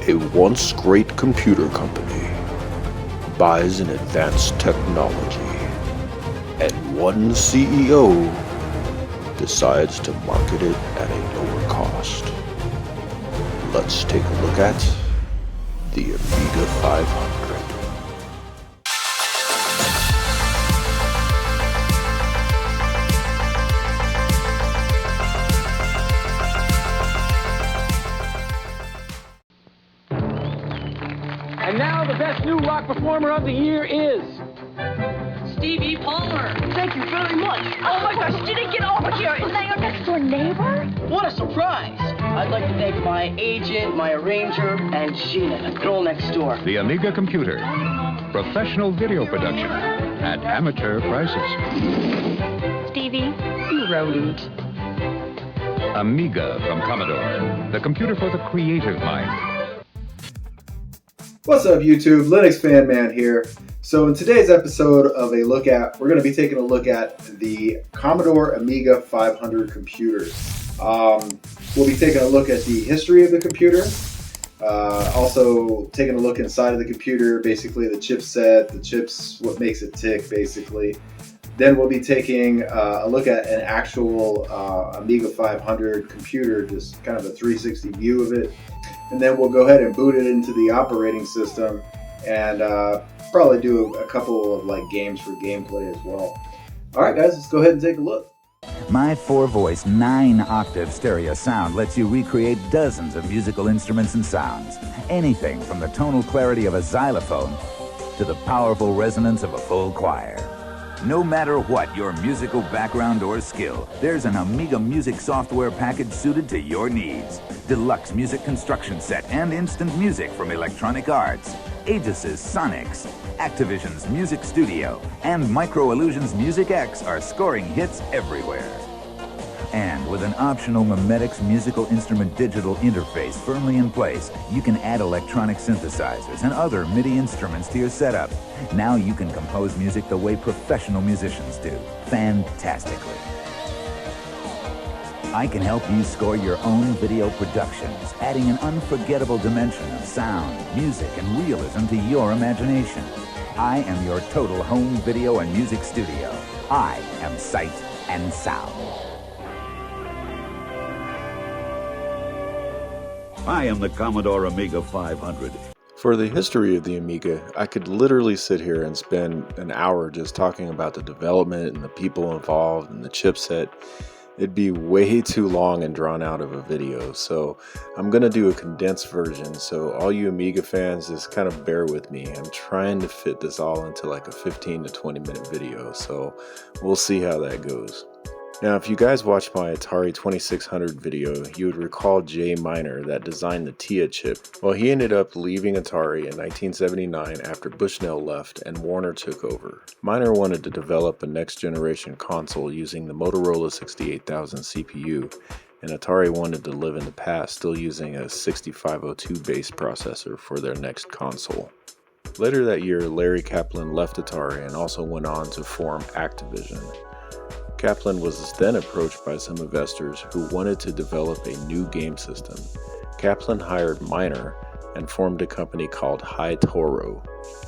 A once great computer company buys an advanced technology, and one CEO decides to market it at a lower cost. Let's take a look at the Amiga 500. And now the best new rock performer of the year is... Stevie Palmer. Thank you very much. Oh my gosh, did he get over here? Is that your next door neighbor? What a surprise. I'd like to thank my agent, my arranger, and Sheena, the girl next door. The Amiga computer. Professional video production at amateur prices. Stevie, you rodent. Amiga from Commodore. The computer for the creative mind. What's up, YouTube? Linux Fan Man here. So in today's episode of A Look At, we're going to be taking a look at the Commodore Amiga 500 computer. We'll be taking a look at the history of the computer, also taking a look inside of the computer, basically the chipset, the chips, what makes it tick, basically. Then we'll be taking a look at an actual Amiga 500 computer, just kind of a 360 view of it. And then we'll go ahead and boot it into the operating system and probably do a couple of games for gameplay as well. All right, guys, let's go ahead and take a look. My 4-voice, 9-octave stereo sound lets you recreate dozens of musical instruments and sounds. Anything from the tonal clarity of a xylophone to the powerful resonance of a full choir. No matter what your musical background or skill, there's an Amiga music software package suited to your needs. Deluxe music construction set and instant music from Electronic Arts, Aegis' Sonics, Activision's Music Studio, and Micro Illusion's Music X are scoring hits everywhere. And with an optional Memetics musical instrument digital interface firmly in place, you can add electronic synthesizers and other MIDI instruments to your setup. Now you can compose music the way professional musicians do, fantastically. I can help you score your own video productions, adding an unforgettable dimension of sound, music, and realism to your imagination. I am your total home video and music studio. I am Sight and Sound. I am the Commodore Amiga 500. For the history of the Amiga, I could literally sit here and spend an hour just talking about the development and the people involved and the chipset. It'd be way too long and drawn out of a video, so I'm going to do a condensed version, so all you Amiga fans just kind of bear with me. I'm trying to fit this all into a 15 to 20 minute video, so we'll see how that goes. Now, if you guys watched my Atari 2600 video, you would recall Jay Miner that designed the TIA chip. Well, he ended up leaving Atari in 1979 after Bushnell left and Warner took over. Miner wanted to develop a next generation console using the Motorola 68000 CPU, and Atari wanted to live in the past, still using a 6502 based processor for their next console. Later that year, Larry Kaplan left Atari and also went on to form Activision. Kaplan was then approached by some investors who wanted to develop a new game system. Kaplan hired Miner and formed a company called High Toro.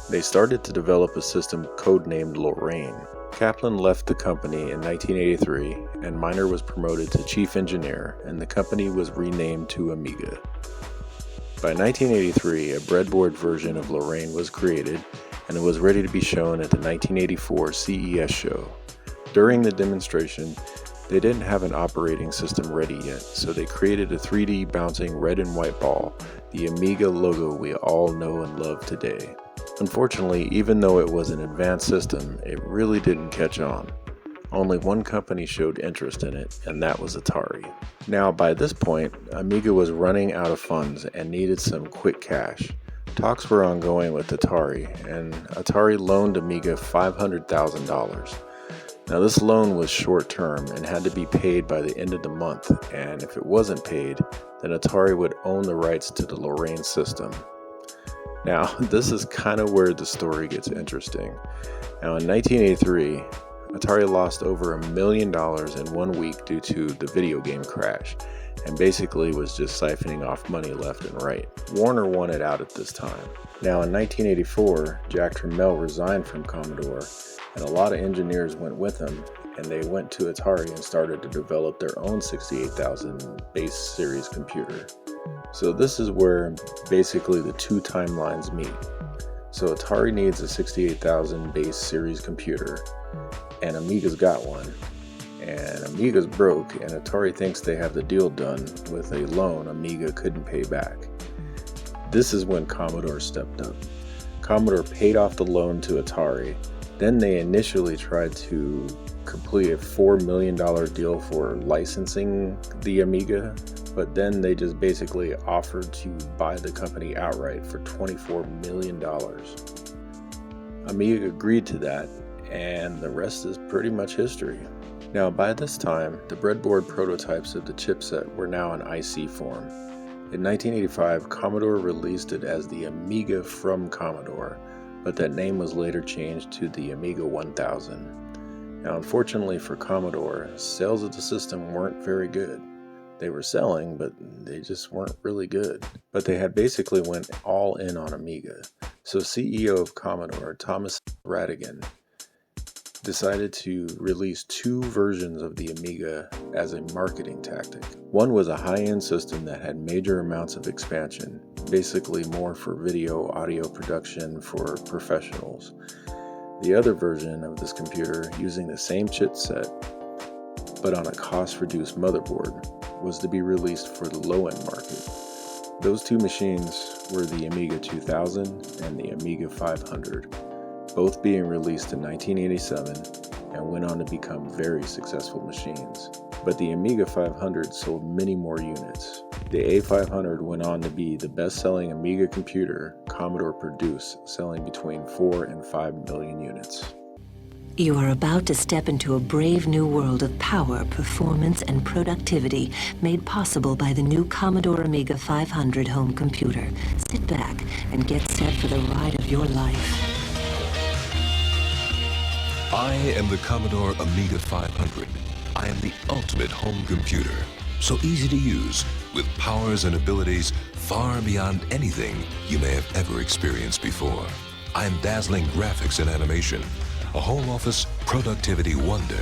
They started to develop a system codenamed Lorraine. Kaplan left the company in 1983 and Miner was promoted to chief engineer and the company was renamed to Amiga. By 1983, a breadboard version of Lorraine was created and it was ready to be shown at the 1984 CES show. During the demonstration, they didn't have an operating system ready yet, so they created a 3D bouncing red and white ball, the Amiga logo we all know and love today. Unfortunately, even though it was an advanced system, it really didn't catch on. Only one company showed interest in it, and that was Atari. Now, by this point, Amiga was running out of funds and needed some quick cash. Talks were ongoing with Atari, and Atari loaned Amiga $500,000. Now this loan was short term and had to be paid by the end of the month, and if it wasn't paid, then Atari would own the rights to the Lorraine system. Now this is kind of where the story gets interesting. Now in 1983, Atari lost over $1 million in 1 week due to the video game crash, and basically was just siphoning off money left and right. Warner wanted out at this time. Now in 1984, Jack Tramiel resigned from Commodore, and a lot of engineers went with him, and they went to Atari and started to develop their own 68,000 base series computer. So this is where basically the two timelines meet. So Atari needs a 68,000 base series computer, and Amiga's got one. And Amiga's broke, and Atari thinks they have the deal done with a loan Amiga couldn't pay back. This is when Commodore stepped up. Commodore paid off the loan to Atari. Then they initially tried to complete a $4 million deal for licensing the Amiga, but then they just basically offered to buy the company outright for $24 million. Amiga agreed to that, and the rest is pretty much history. Now, by this time, the breadboard prototypes of the chipset were now in IC form. In 1985, Commodore released it as the Amiga from Commodore, but that name was later changed to the Amiga 1000. Now, unfortunately for Commodore, sales of the system weren't very good. They were selling, but they just weren't really good. But they had basically went all in on Amiga. So CEO of Commodore, Thomas Radigan, decided to release two versions of the Amiga as a marketing tactic. One was a high-end system that had major amounts of expansion, basically more for video audio production for professionals. The other version of this computer, using the same chipset but on a cost-reduced motherboard, was to be released for the low-end market. Those two machines were the Amiga 2000 and the Amiga 500, both being released in 1987 and went on to become very successful machines. But the Amiga 500 sold many more units. The A500 went on to be the best-selling Amiga computer Commodore produced, selling between 4 and 5 million units. You are about to step into a brave new world of power, performance, and productivity made possible by the new Commodore Amiga 500 home computer. Sit back and get set for the ride of your life. I am the Commodore Amiga 500. I am the ultimate home computer. So easy to use, with powers and abilities far beyond anything you may have ever experienced before. I am dazzling graphics and animation, a home office productivity wonder.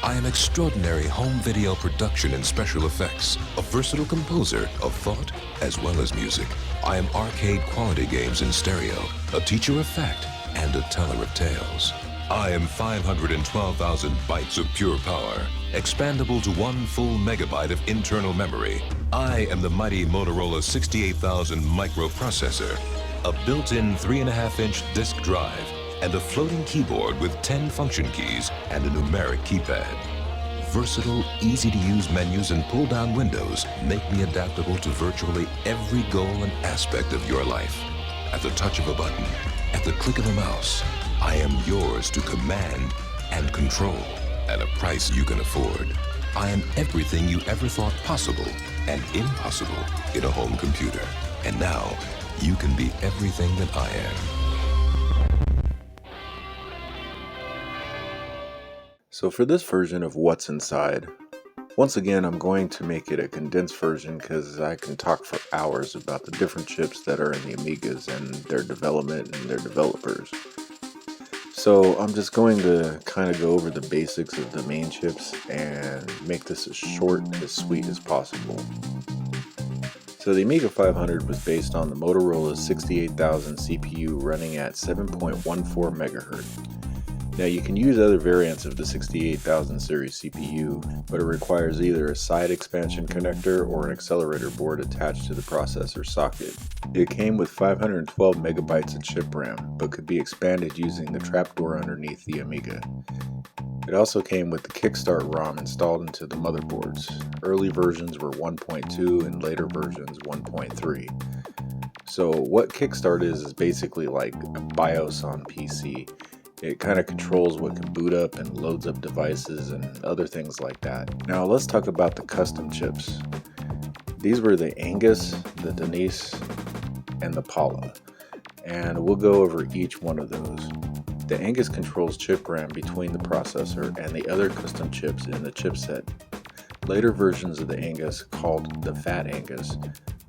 I am extraordinary home video production and special effects, a versatile composer of thought as well as music. I am arcade quality games in stereo, a teacher of fact, and a teller of tales. I am 512,000 bytes of pure power, expandable to 1 full megabyte of internal memory. I am the mighty Motorola 68,000 microprocessor, a built-in 3.5-inch disk drive, and a floating keyboard with 10 function keys and a numeric keypad. Versatile, easy-to-use menus and pull-down windows make me adaptable to virtually every goal and aspect of your life. At the touch of a button, at the click of a mouse, I am yours to command and control at a price you can afford. I am everything you ever thought possible and impossible in a home computer. And now, you can be everything that I am. So for this version of What's Inside, once again I'm going to make it a condensed version because I can talk for hours about the different chips that are in the Amigas and their development and their developers. So I'm just going to kind of go over the basics of the main chips and make this as short and as sweet as possible. So the Amiga 500 was based on the Motorola 68,000 CPU running at 7.14 MHz. Now you can use other variants of the 68,000 series CPU, but it requires either a side expansion connector or an accelerator board attached to the processor socket. It came with 512 megabytes of chip RAM, but could be expanded using the trapdoor underneath the Amiga. It also came with the Kickstart ROM installed into the motherboards. Early versions were 1.2 and later versions 1.3. So what Kickstart is basically like a BIOS on PC. It kind of controls what can boot up and loads up devices and other things like that. Now let's talk about the custom chips. These were the Angus, the Denise, and the Paula. And we'll go over each one of those. The Angus controls chip RAM between the processor and the other custom chips in the chipset. Later versions of the Angus, called the Fat Angus,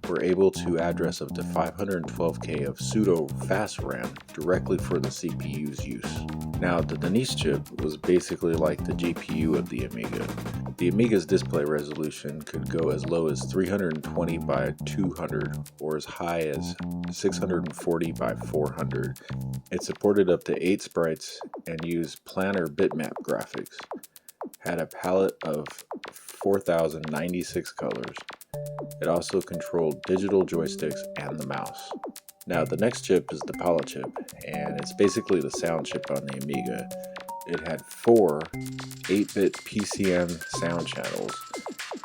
were able to address up to 512K of pseudo-fast RAM directly for the CPU's use. Now, the Denise chip was basically like the GPU of the Amiga. The Amiga's display resolution could go as low as 320 by 200 or as high as 640 by 400. It supported up to 8 sprites and used planar bitmap graphics. Had a palette of 4,096 colors. It also controlled digital joysticks and the mouse. Now, the next chip is the Pala chip, and it's basically the sound chip on the Amiga. It had 4 8-bit PCM sound channels,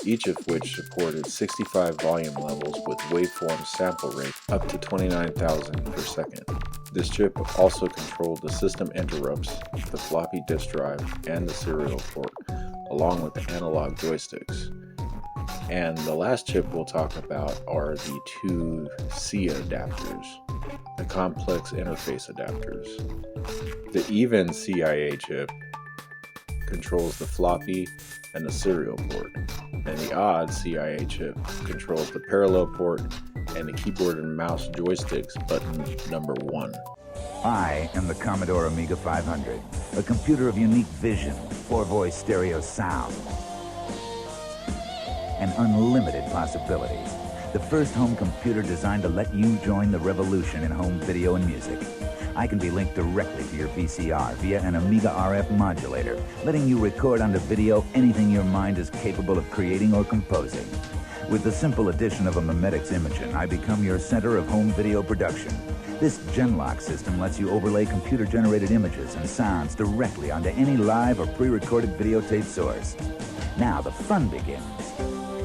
each of which supported 65 volume levels with waveform sample rate up to 29,000 per second. This chip also controlled the system interrupts, the floppy disk drive, and the serial port, along with the analog joysticks. And the last chip we'll talk about are the 2 SIA adapters, the complex interface adapters. The even CIA chip controls the floppy and the serial port, and the odd CIA chip controls the parallel port and the keyboard and mouse joysticks button number 1. I am the Commodore Amiga 500, a computer of unique vision, 4-voice stereo sound, and unlimited possibilities. The first home computer designed to let you join the revolution in home video and music. I can be linked directly to your VCR via an Amiga RF modulator, letting you record onto video anything your mind is capable of creating or composing. With the simple addition of a Memetics Imagen, I become your center of home video production. This Genlock system lets you overlay computer-generated images and sounds directly onto any live or pre-recorded videotape source. Now the fun begins.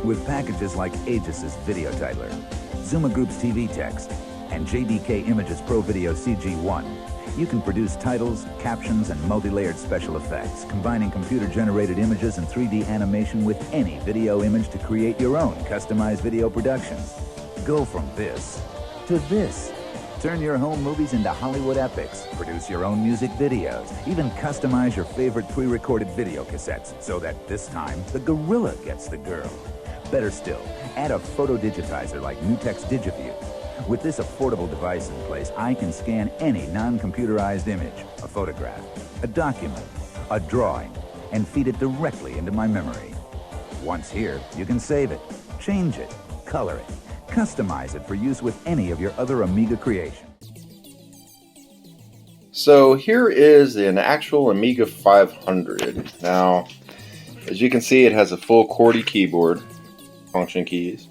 With packages like Aegis' Video Titler, Zuma Group's TV Text, and JDK Images Pro Video CG1, you can produce titles, captions, and multi-layered special effects, combining computer-generated images and 3D animation with any video image to create your own customized video productions. Go from this to this. Turn your home movies into Hollywood epics, produce your own music videos, even customize your favorite pre-recorded video cassettes so that this time the gorilla gets the girl. Better still, add a photo digitizer like Nutex DigiView. With this affordable device in place, I can scan any non-computerized image, a photograph, a document, a drawing, and feed it directly into my memory. Once here, you can save it, change it, color it, customize it for use with any of your other Amiga creations. So here is an actual Amiga 500. Now, as you can see, it has a full QWERTY keyboard, function keys,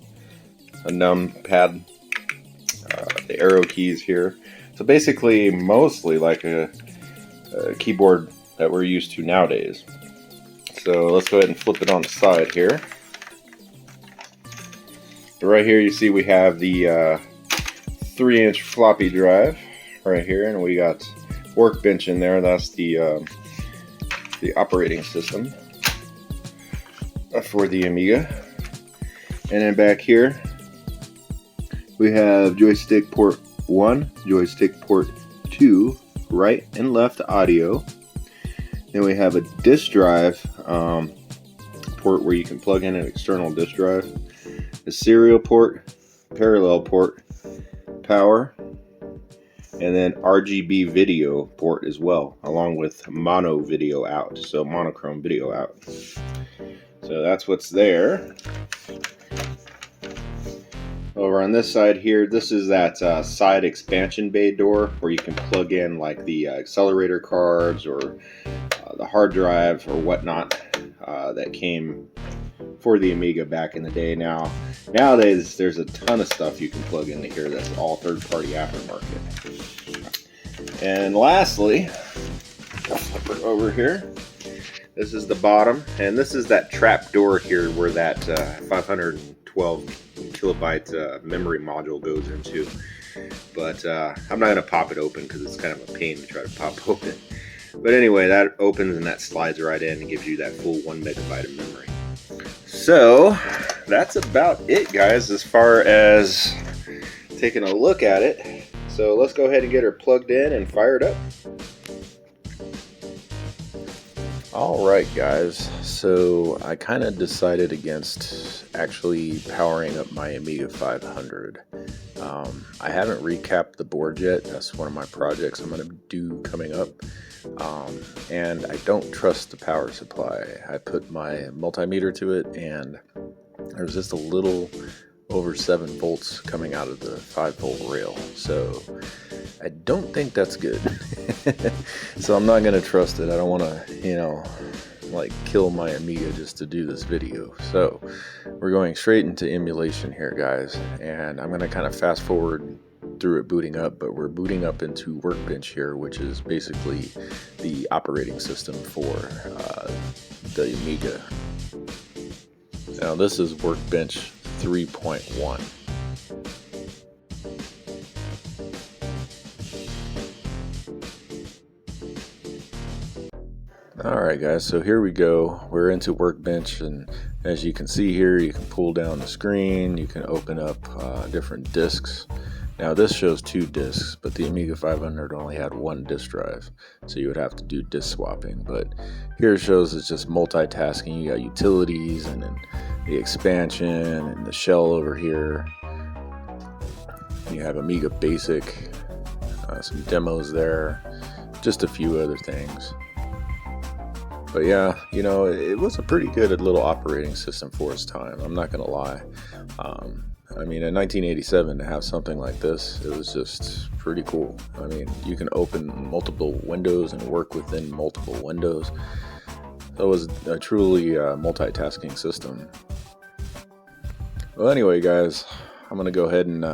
a numpad, the arrow keys here. So basically, mostly like a keyboard that we're used to nowadays. So let's go ahead and flip it on the side here. Right here you see we have the 3-inch floppy drive right here, and we got Workbench in there. That's the operating system for the Amiga. And then back here we have joystick port 1, joystick port 2, right and left audio. Then we have a disk drive port where you can plug in an external disk drive, a serial port, parallel port, power, and then RGB video port as well, along with mono video out, so monochrome video out. So that's what's there. Over on this side here, this is that side expansion bay door where you can plug in like the accelerator cards or the hard drive or whatnot that came for the Amiga back in the day. Nowadays there's a ton of stuff you can plug into here that's all third-party aftermarket. And lastly, I'll flip it over here. This is the bottom, and this is that trap door here where that 512 kilobyte memory module goes into. But I'm not going to pop it open because it's kind of a pain to try to pop open. But anyway, that opens and that slides right in and gives you that full 1 megabyte of memory. So that's about it, guys, as far as taking a look at it. So let's go ahead and get her plugged in and fired up. Alright guys, so I kind of decided against actually powering up my Amiga 500. I haven't recapped the board yet. That's one of my projects I'm going to do coming up. And I don't trust the power supply. I put my multimeter to it and there's just a little over 7 volts coming out of the 5-volt rail. So I don't think that's good. So I'm not going to trust it. I don't want to, like kill my Amiga just to do this video. So we're going straight into emulation here, guys. And I'm going to kind of fast forward through it booting up, but we're booting up into Workbench here, which is basically the operating system for the Amiga. Now this is Workbench 3.1. Alright guys, so here we go. We're into Workbench, and as you can see here, you can pull down the screen, you can open up different disks. Now this shows 2 disks, but the Amiga 500 only had 1 disk drive, so you would have to do disk swapping. But here it shows it's just multitasking. You got utilities, and then the expansion, and the shell over here. You have Amiga Basic, some demos there, just a few other things. But yeah, it was a pretty good little operating system for its time. I'm not going to lie. I mean, in 1987, to have something like this, it was just pretty cool. I mean, you can open multiple windows and work within multiple windows. That was a truly multitasking system. Well, anyway, guys, I'm going to go ahead and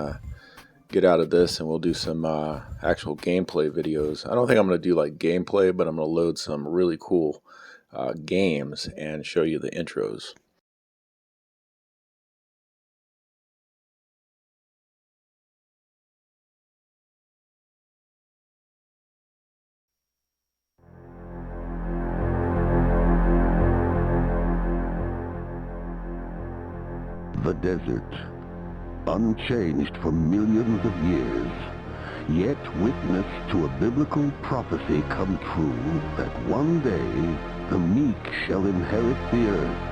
get out of this, and we'll do some actual gameplay videos. I don't think I'm going to do like gameplay, but I'm going to load some really cool games and show you the intros. The desert, unchanged for millions of years, yet witness to a biblical prophecy come true that one day the meek shall inherit the earth.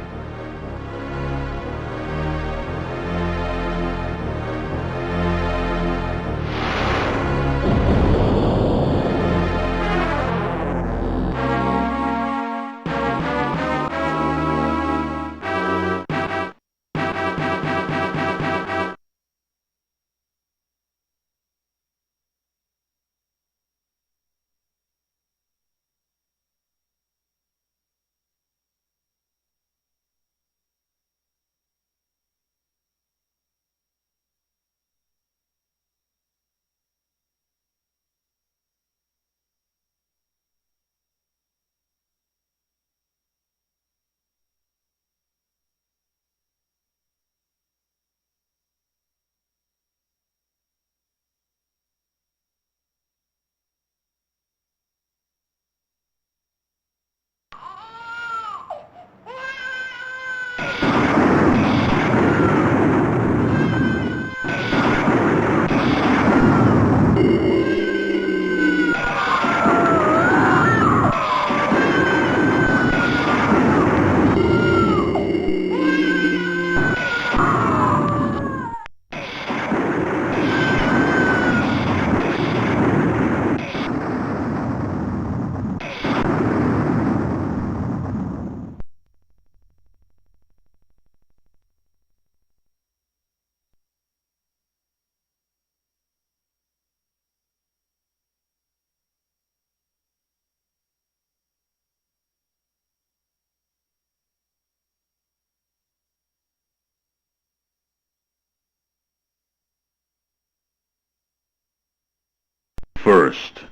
First,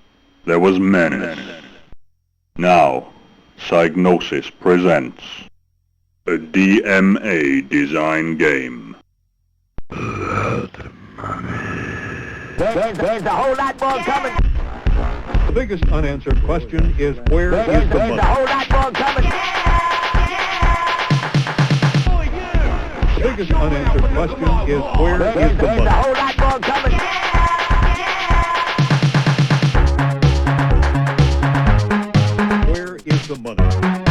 there was Menace. Now, Psygnosis presents a DMA design game. There's a whole lot more coming. The biggest unanswered question is where is the money? There's a whole lot more coming. The biggest unanswered question is where is the money? There's a whole lot more coming. Where is the money?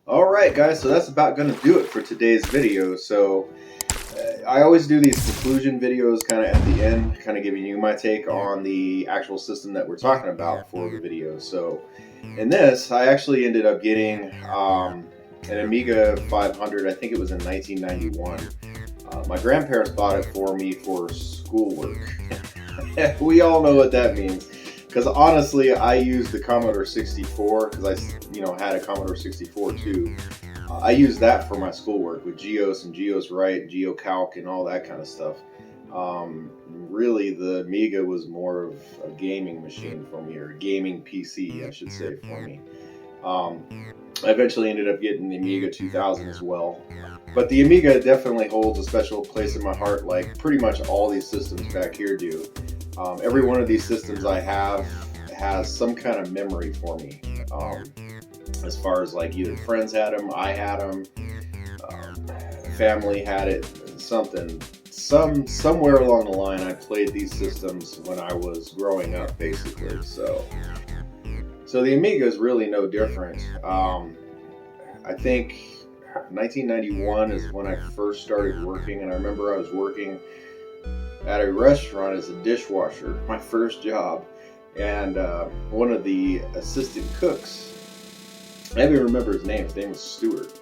Alright guys, so that's about going to do it for today's video. So I always do these conclusion videos kind of at the end, kind of giving you my take on the actual system that we're talking about for the video. So in this, I actually ended up getting an Amiga 500, I think it was in 1991. My grandparents bought it for me for schoolwork. We all know what that means. Because honestly, I used the Commodore 64 because I, had a Commodore 64 too. I used that for my schoolwork with Geos and Geos Write, GeoCalc, and all that kind of stuff. Really, the Amiga was more of a gaming machine for me, or a gaming PC, I should say, for me. I eventually ended up getting the Amiga 2000 as well. But the Amiga definitely holds a special place in my heart, like pretty much all these systems back here do. Every one of these systems I have has some kind of memory for me. As far as like either friends had them, I had them, family had it, something. Somewhere along the line I played these systems when I was growing up, basically. So the Amiga is really no different. I think 1991 is when I first started working, and I remember I was working at a restaurant as a dishwasher, my first job, and one of the assistant cooks, I don't even remember his name was Stuart.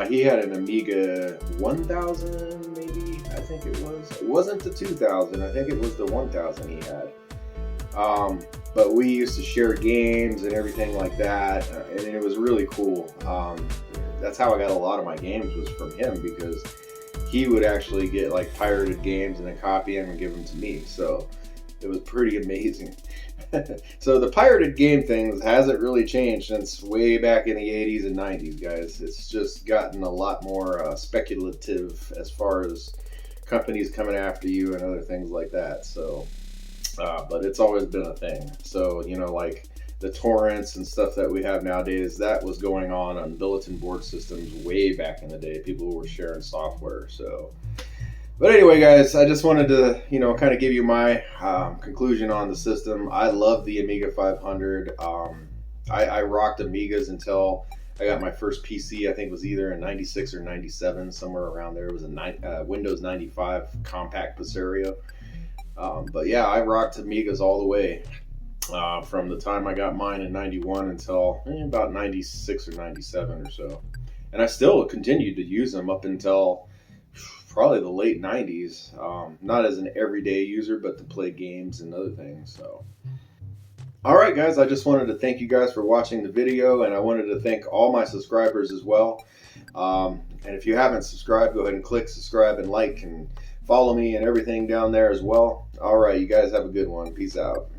He had an Amiga 1000, maybe, I think it was. It wasn't the 2000, I think it was the 1000 he had. But we used to share games and everything like that, and it was really cool. That's how I got a lot of my games, was from him, because he would actually get like pirated games and then copy them and give them to me. So it was pretty amazing. So the pirated game thing hasn't really changed since way back in the 80s and 90s, guys. It's just gotten a lot more speculative as far as companies coming after you and other things like that. So, but it's always been a thing. So, like the torrents and stuff that we have nowadays, that was going on bulletin board systems way back in the day. People were sharing software. So, but anyway, guys, I just wanted to, kind of give you my conclusion on the system. I love the Amiga 500. I rocked Amigas until I got my first PC. I think it was either in 96 or 97, somewhere around there. It was a Windows 95 compact Pisario. But yeah, I rocked Amigas all the way. From the time I got mine in 91 until about 96 or 97 or so. And I still continued to use them up until probably the late 90s. Not as an everyday user, but to play games and other things. So, alright guys, I just wanted to thank you guys for watching the video, and I wanted to thank all my subscribers as well. And if you haven't subscribed, go ahead and click subscribe and like and follow me and everything down there as well. Alright, you guys have a good one. Peace out.